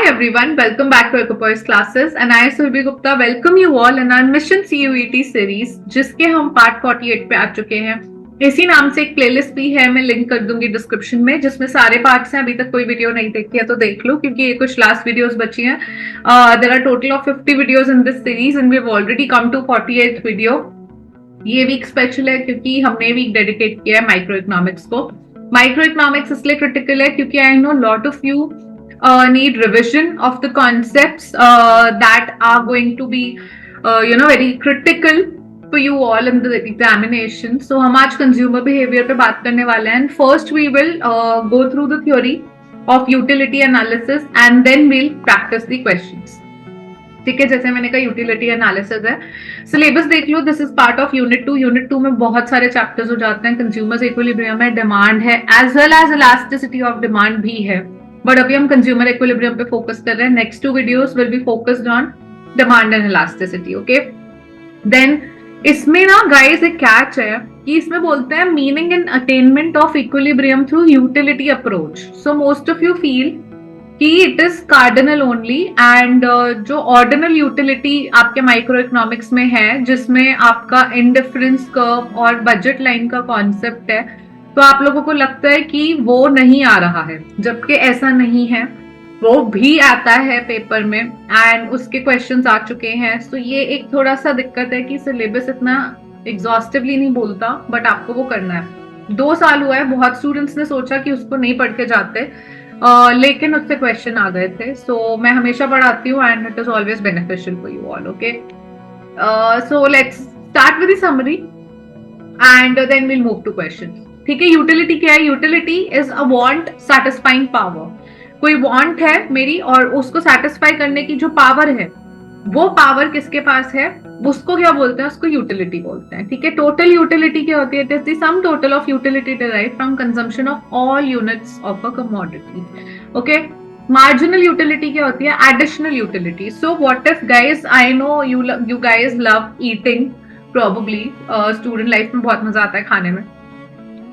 everyone, welcome back to Equipoise Classes and I Surbi Gupta welcome you all in our Mission CUET series जिसके हम part 48 पे आ चुके हैं। इसी नाम से एक प्लेलिस्ट भी है, मैं लिंक कर दूंगी डिस्क्रिप्शन में, जिसमें सारे पार्ट्स हैं। अभी तक कोई वीडियो नहीं देखी है तो देख लो, क्योंकि ये कुछ लास्ट वीडियोस बची हैं। There are total of 50 videos in this series and we have already come to 48th video. ये वीक स्पेशल है क्योंकि हमने वीक डेडिकेट किया है माइक्रो इकोनॉमिक्स को। माइक्रो इकोनॉमिक्स इसलिए क्रिटिकल है क्योंकि I know lot of you need revision of the concepts that are going to be very critical for you all in the examination. So हम आज consumer behavior पे बात करने वाले हैं. First we will go through the theory of utility analysis and then we'll practice the questions. ठीक है, जैसे मैंने कहा यूटिलिटी एनालिसिस है। सिलेबस देख लो, this is part of unit 2। Unit 2 में बहुत सारे चैप्टर्स हो जाते हैं। कंज्यूमर्स इक्विलिब्रियम है, डिमांड है, as well as elasticity of demand भी है, बट अभी हम कंज्यूमर इक्विलिब्रियम पे फोकस कर रहे हैं। Next 2 videos will be focused on demand and elasticity. Okay, then इसमें ना गाइस एक कैच है कि इसमें बोलते हैं meaning and attainment of equilibrium through utility approach. So most of you feel कि it is cardinal only and जो ऑर्डिनल यूटिलिटी आपके माइक्रो इकोनॉमिक्स में है, जिसमें आपका इंडिफरेंस कर्व और बजट लाइन का कॉन्सेप्ट है, तो आप लोगों को लगता है कि वो नहीं आ रहा है, जबकि ऐसा नहीं है, वो भी आता है पेपर में एंड उसके क्वेश्चंस आ चुके हैं। सो ये एक थोड़ा सा दिक्कत है कि सिलेबस इतना एग्जॉस्टिवली नहीं बोलता, बट आपको वो करना है। 2 साल हुआ है, बहुत स्टूडेंट्स ने सोचा कि उसको नहीं पढ़ के जाते, लेकिन उससे क्वेश्चन आ गए थे। सो मैं हमेशा पढ़ाती हूँ and it is always beneficial for you all. Okay, so let's start with the summary and then will move to questions. ठीक है, यूटिलिटी क्या है? Utility is a want satisfying power. कोई वांट है मेरी और उसको सेटिस्फाई करने की जो पावर है, वो पावर किसके पास है, उसको क्या बोलते हैं? उसको यूटिलिटी बोलते हैं। ठीक है, टोटल यूटिलिटी क्या होती है? It is the sum total of utility derived from consumption of all units of a commodity. Okay, marginal utility क्या होती है? Additional utility. So what if guys, I know you guys love eating, probably student life में बहुत मजा आता है खाने में।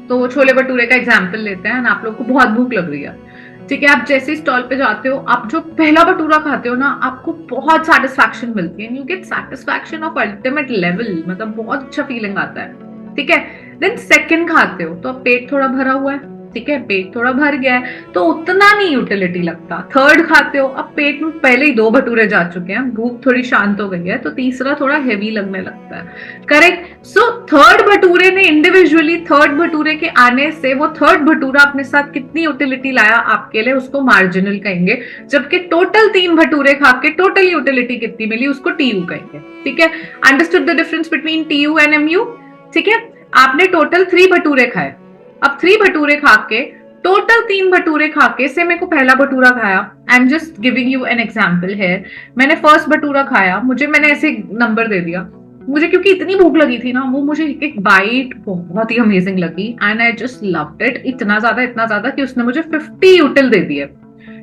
तो छोले भटूरे का एग्जाम्पल लेते हैं, आप लोग को बहुत भूख लग रही है। ठीक है, आप जैसे स्टॉल पे जाते हो, आप जो पहला भटूरा खाते हो ना, आपको बहुत सेटिस्फैक्शन मिलती है। You get satisfaction of ultimate level, मतलब बहुत अच्छा फीलिंग आता है। ठीक है, देन सेकंड खाते हो तो अब पेट थोड़ा भरा हुआ है। ठीक है, पेट थोड़ा भर गया है तो उतना नहीं यूटिलिटी लगता। थर्ड खाते हो, अब पेट में पहले ही 2 भटूरे जा चुके हैं, भूख थोड़ी शांत हो गई है, तो तीसरा थोड़ा हेवी लगने लगता है। करेक्ट। सो थर्ड भटूरे ने इंडिविजुअली, थर्ड भटूरे के आने से वो थर्ड भटूरा अपने साथ कितनी यूटिलिटी लाया आपके लिए, उसको मार्जिनल कहेंगे। जबकि टोटल 3 भटूरे खा के टोटल यूटिलिटी कितनी मिली, उसको टीयू कहेंगे। ठीक है, understood the difference between TU and MU. ठीक है, आपने टोटल 3 भटूरे खाए, अब 3 भटूरे खा के, टोटल 3 भटूरे खा के से मेरे को पहला भटूरा खाया। I am just giving you an example है। मैंने फर्स्ट भटूरा खाया, मैंने ऐसे नंबर दे दिया, मुझे क्योंकि इतनी भूख लगी थी ना, वो मुझे एक बाइट बहुत ही अमेजिंग लगी and I just loved it. इतना ज्यादा कि उसने मुझे 50 यूटिल दे दिए।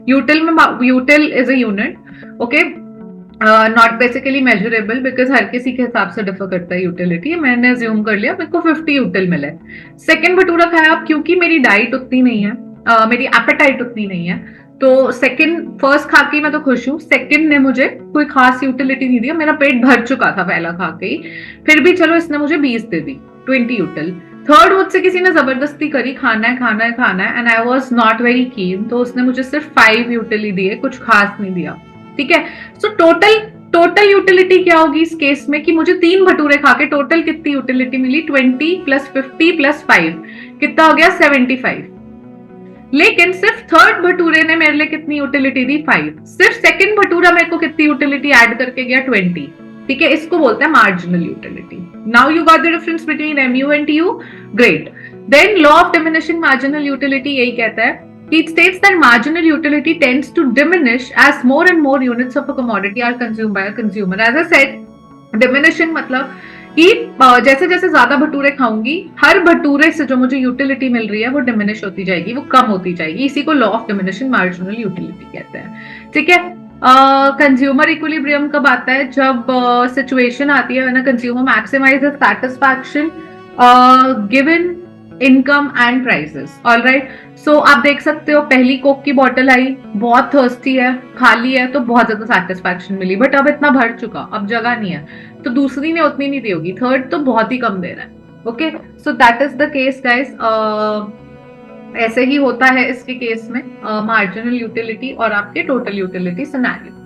यूटिल में, util is a unit, okay, not basically measurable, because हर किसी के हिसाब से डिफर करता है यूटिलिटी। मैंने अज्यूम कर लिया, मेरे को 50 यूटिल मिले। सेकंड भटूरा खाया, क्योंकि मेरी डाइट उतनी नहीं है, मेरी एपेटाइट उतनी नहीं है, तो सेकंड, फर्स्ट खा के मैं तो खुश हूँ, सेकंड ने मुझे कोई खास यूटिलिटी नहीं दी, मेरा पेट भर चुका था पहला खा के ही, फिर भी चलो इसने मुझे 20 दे दी, 20 यूटिल। थर्ड मुझसे किसी ने जबरदस्ती करी, खाना है and I was not very keen, तो उसने मुझे सिर्फ 5 यूटिल ही दिए, कुछ खास नहीं दिया। ठीक है, सो टोटल यूटिलिटी क्या होगी इस केस में कि मुझे 3 भटूरे खा के टोटल कितनी यूटिलिटी मिली? 20 + 50 + 5 कितना हो गया? 75। लेकिन सिर्फ थर्ड भटूरे ने मेरे लिए कितनी यूटिलिटी दी? 5। सिर्फ सेकंड भटूरा मेरे को कितनी यूटिलिटी ऐड करके गया? 20। ठीक है, इसको बोलते हैं marginal utility. Now you got the difference between MU and TU, great. Then law of diminishing marginal utility यही कहता है, it states that marginal utility tends to diminish as more and more units of a commodity are consumed by a consumer. As I said, diminishing मतलब कि जैसे जैसे ज्यादा भटूरे खाऊंगी, हर भटूरे से जो मुझे यूटिलिटी मिल रही है वो डिमिनिश होती जाएगी, वो कम होती जाएगी। इसी को law of diminishing marginal utility कहते हैं। ठीक है, कंज्यूमर इक्विलिब्रियम कब आता है? जब सिचुएशन आती है when a consumer maximise the satisfaction given income and prices. Alright, so आप देख सकते हो पहली कोक की बोतल आई, बहुत थर्स्टी है, खाली है, तो बहुत ज्यादा सेटिस्फैक्शन मिली, बट अब इतना भर चुका, अब जगह नहीं है, तो दूसरी ने उतनी नहीं दी होगी, थर्ड तो बहुत ही कम दे रहा है। Okay, so that is the case guys. ऐसे ही होता है इसके केस में, मार्जिनल यूटिलिटी और आपके total utility scenario.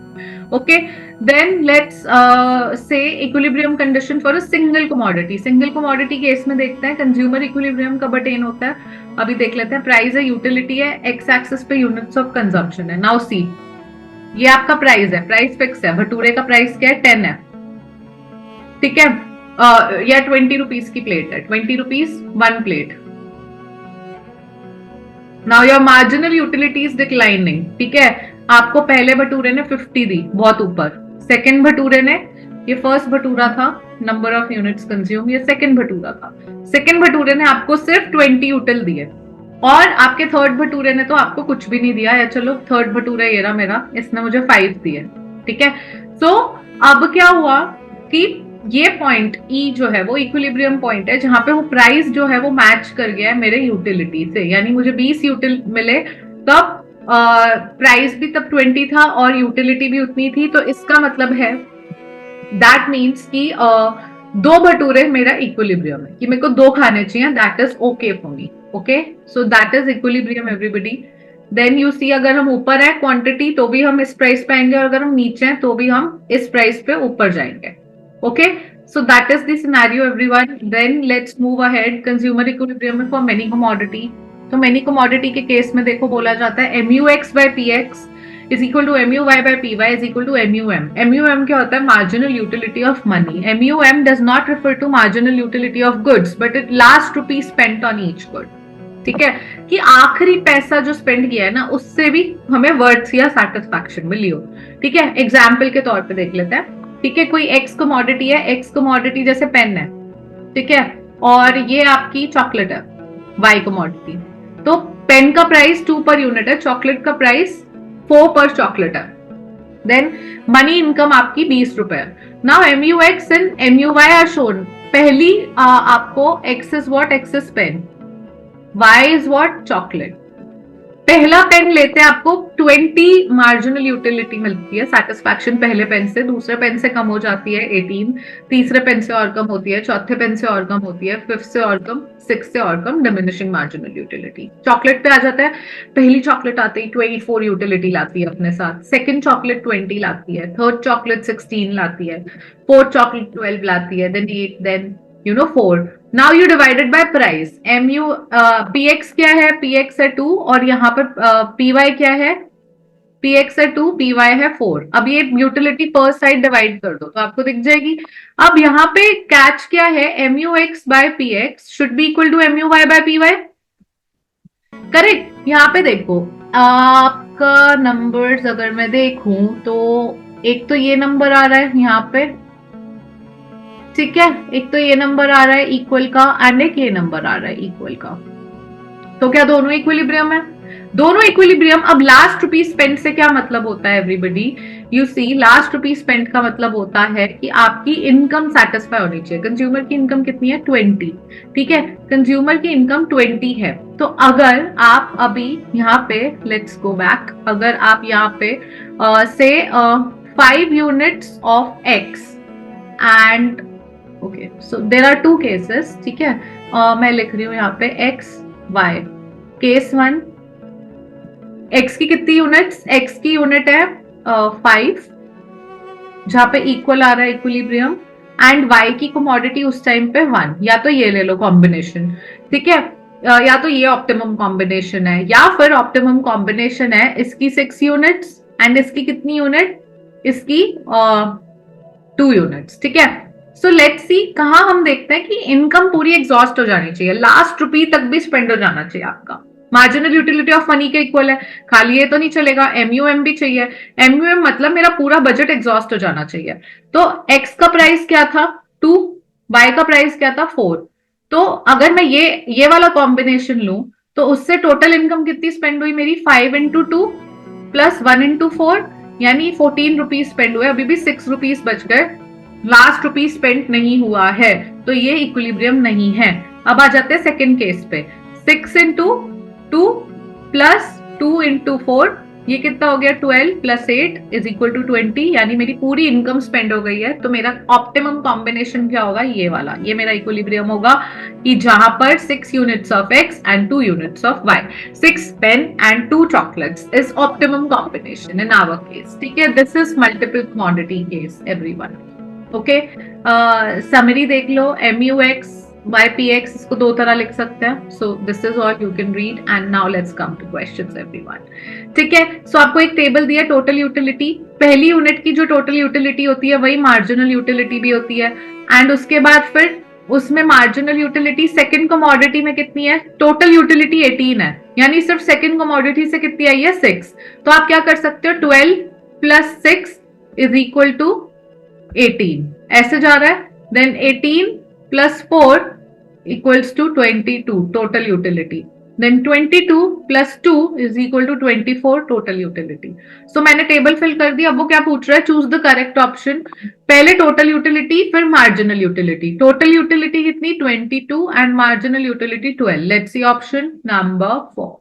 Okay, then let's say equilibrium condition for a single commodity. Single commodity case में देखते हैं कंज्यूमर इक्विलिब्रियम कब अटेन होता है। अभी देख लेते हैं, प्राइस है, यूटिलिटी है, एक्स एक्सिस पे यूनिट्स ऑफ कंजम्पशन है। नाउ सी, ये आपका प्राइस है, प्राइस फिक्स है, भटूरे का प्राइस क्या है, 10 है, ठीक है, या 20 रुपीज की प्लेट है, 20 rupees 1 plate. Now your marginal utility is declining, ठीक है, आपको पहले भटूरे ने 50 दी, बहुत ऊपर, सेकंड भटूरे ने, ये फर्स्ट भटूरा था, नंबर ऑफ यूनिट्स कंज्यूम, ये सेकंड भटूरा था, सेकंड भटूरे ने आपको सिर्फ 20 यूटिल दिए, और आपके थर्ड भटूरे ने तो आपको कुछ भी नहीं दिया, या चलो थर्ड भटूरा ये रहा मेरा, इसने मुझे 5 दिए, ठीक है। सो अब क्या हुआ कि ये पॉइंट ई जो है वो इक्विलिब्रियम पॉइंट है, जहां पे वो प्राइस जो है वो मैच कर गया है मेरे यूटिलिटी से, यानी मुझे 20 यूटिल मिले, तब प्राइस भी तब 20 था और यूटिलिटी भी उतनी थी, तो इसका मतलब है दैट मीन्स कि दो भटूरे मेरा इक्विलिब्रियम है, कि मेरे को 2 खाने चाहिए, that is okay for me. Okay, so that is equilibrium everybody. Then you see, अगर हम ऊपर है क्वांटिटी तो भी हम इस प्राइस पे आएंगे, और अगर हम नीचे हैं तो भी हम इस प्राइस पे ऊपर जाएंगे। Okay, so that is the scenario everyone. Then let's move ahead. Consumer equilibrium for many commodity. तो many commodity के केस में देखो बोला जाता है MUX by PX is equal to MUY by PY is equal to MUM. MUM क्या होता है? Marginal utility of money. MUM does not refer to marginal utility of goods, but it last rupees spent on each good. ठीक है, कि आखिरी पैसा जो spend किया है ना, उससे भी हमें वर्थ या सेटिस्फैक्शन मिली हो। ठीक है, एग्जाम्पल के तौर पे देख लेते हैं। ठीक है, कोई एक्स कमोडिटी है, एक्स कमोडिटी जैसे पेन है, ठीक है, और ये आपकी चॉकलेट है, वाई कमोडिटी, तो पेन का प्राइस 2 पर यूनिट है, चॉकलेट का प्राइस 4 पर चॉकलेट है। देन मनी इनकम आपकी 20 रुपए है। Now MUX and MUY are shown. पहली आपको X is what, X is pen, Y is what, chocolate. पहला पेन लेते हैं, आपको 20 मार्जिनल यूटिलिटी मिलती है, सेटिस्फैक्शन पहले पेन से, दूसरे पेन से कम हो जाती है 18, तीसरे पेन से और कम होती है, चौथे पेन से और कम होती है, 5th से और कम, 6th से और कम, डिमिनिशिंग मार्जिनल यूटिलिटी। चॉकलेट पे आ जाता है, पहली चॉकलेट आती है 24 यूटिलिटी लाती है अपने साथ, सेकंड चॉकलेट 20 लाती है, थर्ड चॉकलेट 16 लाती है, फोर्थ चॉकलेट 12 लाती है, then 8, then 4। Now you divided by price. PX क्या है, PX है 2, और यहाँ पर PY क्या है, PX है 2, PY है 4। अब ये यूटिलिटी पर साइड डिवाइड कर दो तो आपको दिख जाएगी। अब यहाँ पे कैच क्या है, MUX by PX should be equal to MUY by PY, correct. यहाँ पे देखो आपका नंबर्स अगर मैं देखूं तो एक तो ये नंबर आ रहा है यहाँ पे, ठीक है, एक तो ये नंबर आ रहा है इक्वल का, एंड एक ये नंबर आ रहा है इक्वल का, तो क्या दोनों इक्विलिब्रियम है? दोनों इक्विलिब्रियम। अब लास्ट रुपीज स्पेंड से क्या मतलब होता है everybody, you see, last rupees spend का मतलब होता है कि आपकी इनकम सेटिस्फाई होनी चाहिए। कंज्यूमर की इनकम कितनी है, 20, ठीक है, कंज्यूमर की इनकम 20 है, तो अगर आप अभी यहाँ पे, लेट्स गो बैक, अगर आप यहाँ पे से 5 units of X and okay, so there are 2 cases, ठीक है, मैं लिख रही हूँ यहाँ पे x y। केस 1, x की कितनी यूनिट्स, x की यूनिट है 5, जहां पे इक्वल आ रहा है इक्विलिब्रियम, एंड y की कमोडिटी उस टाइम पे 1, या तो ये ले लो कॉम्बिनेशन, ठीक है, या तो ये ऑप्टिमम कॉम्बिनेशन है, या फिर ऑप्टिमम कॉम्बिनेशन है इसकी 6 यूनिट्स एंड इसकी कितनी यूनिट, इसकी 2 यूनिट्स, ठीक है। सो लेट्स सी, कहां हम देखते हैं कि इनकम पूरी एग्जॉस्ट हो जानी चाहिए, लास्ट रुपी तक भी स्पेंड हो जाना चाहिए आपका। मार्जिनल यूटिलिटी ऑफ मनी के इक्वल है, खाली ये तो नहीं चलेगा, MUM भी चाहिए। MUM मतलब मेरा पूरा बजट एग्जॉस्ट हो जाना चाहिए। तो x का प्राइस क्या था 2, y का प्राइस क्या था 4, तो अगर मैं ये वाला कॉम्बिनेशन लूं तो उससे टोटल इनकम कितनी स्पेंड हुई मेरी, 5 into 2 प्लस 1 into 4, यानी 14 रुपीज स्पेंड हुए, अभी भी 6 रुपीज बच गए, लास्ट रुपीज स्पेंड नहीं हुआ है, तो ये इक्विलिब्रियम नहीं है। अब आ जाते हैं सेकंड केस पे, 6 इंटू 2 प्लस 2 इंटू 4, ये कितना हो गया 12 प्लस 8 इज इक्वल टू 20, यानी मेरी पूरी इनकम स्पेंड हो गई है। तो मेरा ऑप्टिमम कॉम्बिनेशन क्या होगा, ये वाला, ये मेरा इक्विलिब्रियम होगा कि जहां पर 6 units of X and 2 units of Y, 6 pen and 2 chocolates is optimum combination in our case. ठीक है, this is multiple quantity case everyone. Okay, summary देख लो, MUX YPX, इसको दो तरह लिख सकते हैं। So this is all you can read and now let's come two questions everyone. ठीक है, सो आपको एक टेबल दिया टोटल यूटिलिटी, पहली यूनिट की जो टोटल यूटिलिटी होती है वही मार्जिनल यूटिलिटी भी होती है, एंड उसके बाद फिर उसमें मार्जिनल यूटिलिटी सेकंड कमोडिटी में कितनी है, टोटल यूटिलिटी 18 है, यानी सिर्फ सेकंड कमोडिटी से कितनी आई है 6। तो आप क्या कर सकते हो, 12 प्लस 6 इज इक्वल टू 18, ऐसे जा रहा है। Then 18 plus 4 equals to 22 total utility. Then 22 plus 2 is equal to 24 total utility. So मैंने टेबल फिल कर दी। अब वो क्या पूछ रहा है, चूज द करेक्ट ऑप्शन। पहले टोटल यूटिलिटी, फिर मार्जिनल यूटिलिटी। टोटल यूटिलिटी कितनी 22 and marginal utility 12। Let's see option number 4।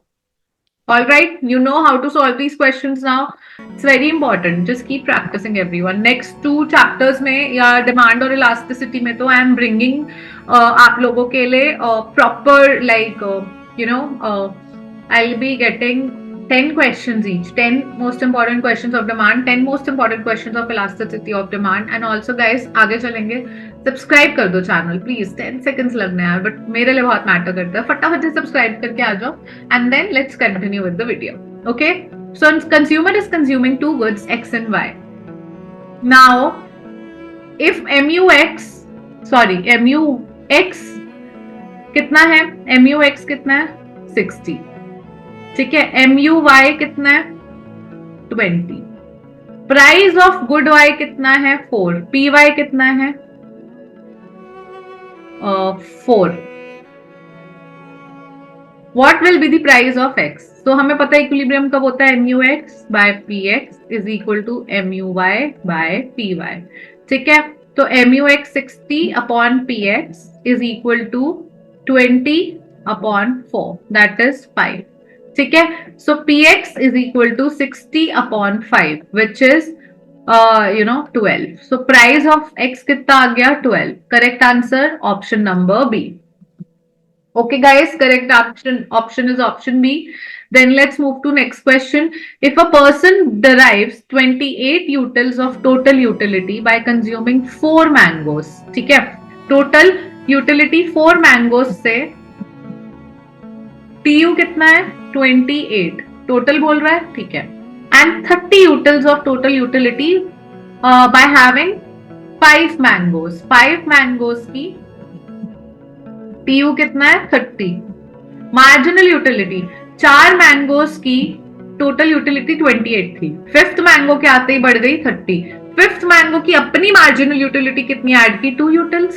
All right, you know how to solve these questions now. It's very important. Just keep practicing, everyone. Next 2 chapters में या demand और elasticity में तो I am bringing आप लोगों के लिए proper like you know I'll be getting 10 questions each, 10 most important questions of demand, 10 most important questions of elasticity of demand, and also guys आगे चलेंगे, सब्सक्राइब कर दो चैनल प्लीज, 10 सेकंड्स लगने हैं बट मेरे लिए बहुत मैटर करता है, फटाफट से सब्सक्राइब करके आ जाओ and then let's continue with the video. Okay, so consumer is consuming 2 goods X and Y. Now if MUX कितना है, MUX कितना है 60, ठीक है, MUY कितना है 20, प्राइस ऑफ गुड Y कितना है 4, PY कितना है 4, what will be the price of X? तो हमें पता है इक्विलिब्रियम कब होता है, MUX by PX is equal to MUY by PY। ठीक है, तो MUX 60 upon PX is equal to 20 upon 4, that is 5। ठीक है, so PX is equal to 60 upon 5 which is 12। So price of X कितना आ गया 12। Correct answer option number B. Okay guys, correct option is option B. Then let's move to next question. If a person derives 28 utils of total utility by consuming 4 mangoes, ठीक है, total utility 4 mangoes से TU कितना है 28, total बोल रहा है, ठीक है, and 30 utils of total utility by having 5 mangoes, 5 mangoes की TU कितना है 30। मार्जिनल यूटिलिटी, 4 मैंगोस की टोटल यूटिलिटी 28 थी, 5th मैंगो के आते ही बढ़ गई 30, 5th मैंगो की अपनी मार्जिनल यूटिलिटी कितनी ऐड की 2 यूटिल्स।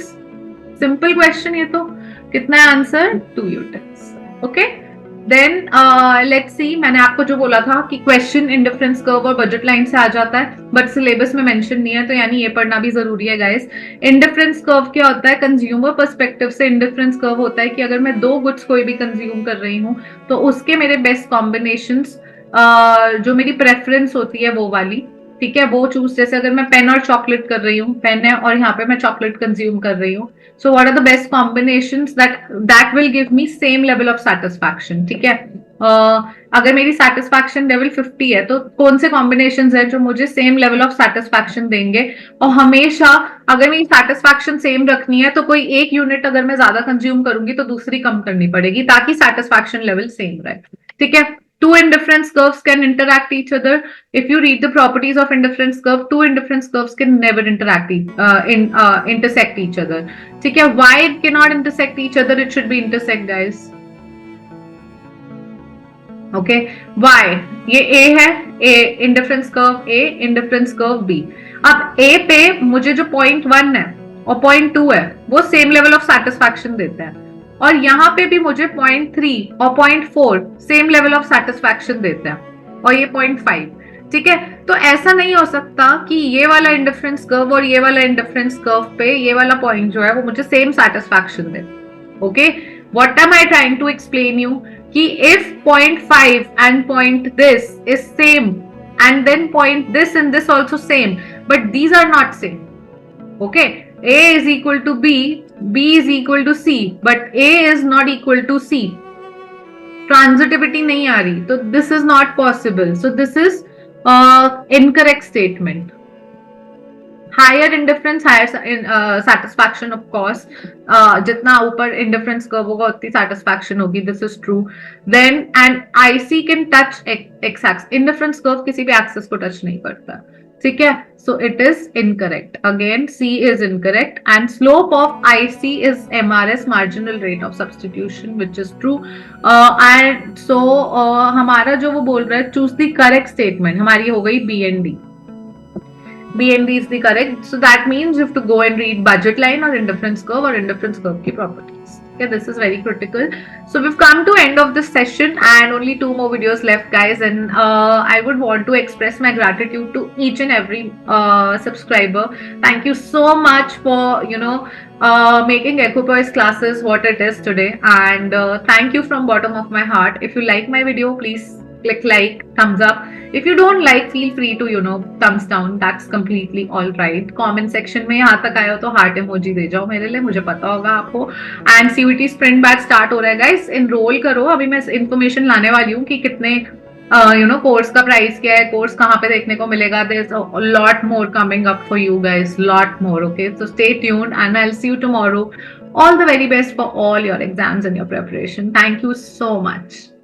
सिंपल क्वेश्चन ये तो, कितना है answer 2 utils. Okay, then let's see, मैंने आपको जो बोला था कि क्वेश्चन इंडिफरेंस कर्व और बजट लाइन से आ जाता है बट सिलेबस में मेंशन नहीं है, तो यानी ये पढ़ना भी जरूरी है गाइस। इंडिफरेंस कर्व क्या होता है, कंज्यूमर पर्सपेक्टिव से इंडिफरेंस कर्व होता है कि अगर मैं 2 गुड्स कोई भी कंज्यूम कर रही हूँ तो उसके मेरे बेस्ट कॉम्बिनेशंस, जो मेरी प्रेफरेंस होती है वो वाली, ठीक है, वो चूज। जैसे अगर मैं पेन और चॉकलेट कर रही हूँ, पेन है और यहाँ पे मैं चॉकलेट कंज्यूम कर रही हूँ, so what are the best combinations that will give me same level of satisfaction. ठीक है, अगर मेरी सेटिस्फैक्शन लेवल 50 है तो कौन से कॉम्बिनेशंस है जो मुझे सेम लेवल ऑफ सेटिस्फैक्शन देंगे, और हमेशा अगर मेरी सेटिस्फैक्शन सेम रखनी है तो कोई एक यूनिट अगर मैं ज्यादा कंज्यूम करूंगी तो दूसरी कम करनी पड़ेगी ताकि सेटिस्फैक्शन लेवल सेम रहे। ठीक है, 2 indifference curves can interact each other. If you read the properties of indifference curve, 2 indifference curves can never intersect each other. ठीक है, why it cannot intersect each other? It should be intersect, guys. Okay, why? ये A है, A indifference curve A, indifference curve B. अब A पे मुझे जो point 1 है और point 2 है वो same level of satisfaction देते हैं, और यहाँ पे भी मुझे 0.3 और 0.4 सेम लेवल ऑफ सेटिस्फैक्शन देते हैं, और ये 0.5। ठीक है, तो ऐसा नहीं हो सकता कि ये वाला इंडिफरेंस कर्व और ये वाला इंडिफरेंस कर्व पे ये वाला पॉइंट जो है वो मुझे same satisfaction they. Okay, what am I trying to explain you? Ki if point 5 and point this is same, and then point this and this also same, but these are not same. Okay, A is equal to B is equal to C, but A is not equal to C. Transitivity नहीं आ रही, तो this is not possible. So this is incorrect statement. Higher indifference, higher satisfaction, of course. जितना ऊपर indifference curve होगा उतनी satisfaction होगी. This is true. Then and IC can touch x axis. Indifference curve किसी भी axis को touch नहीं करता. ठीक है, so it is incorrect. Again, C is incorrect, and slope of IC is MRS, marginal rate of substitution, which is true. And so हमारा जो वो बोल रहा है, choose the correct statement, हमारी हो गई B and D. B and D is the correct. So that means you have to go and read budget line or indifference curve ki properties. Okay, this is very critical. So we've come to end of this session and only 2 more videos left, guys. And I would want to express my gratitude to each and every subscriber. Thank you so much for making Equipoise classes what it is today. And thank you from bottom of my heart. If you like my video, please click like, thumbs up. If you don't like, feel free to thumbs down. That's completely all right. Comment section में यहाँ तक आए हो तो heart emoji दे जाओ मेरे लिए, मुझे पता होगा आपको. And CUET sprint batch start हो रहा है, guys. Enroll करो. अभी मैं information लाने वाली हूँ कि कितने कोर्स का प्राइस क्या है, कोर्स कहाँ पे देखने को मिलेगा. There's a lot more coming up for you guys, lot more. Okay, so stay tuned and I'll see you tomorrow. All the very best for all your exams and your preparation. Thank you so much.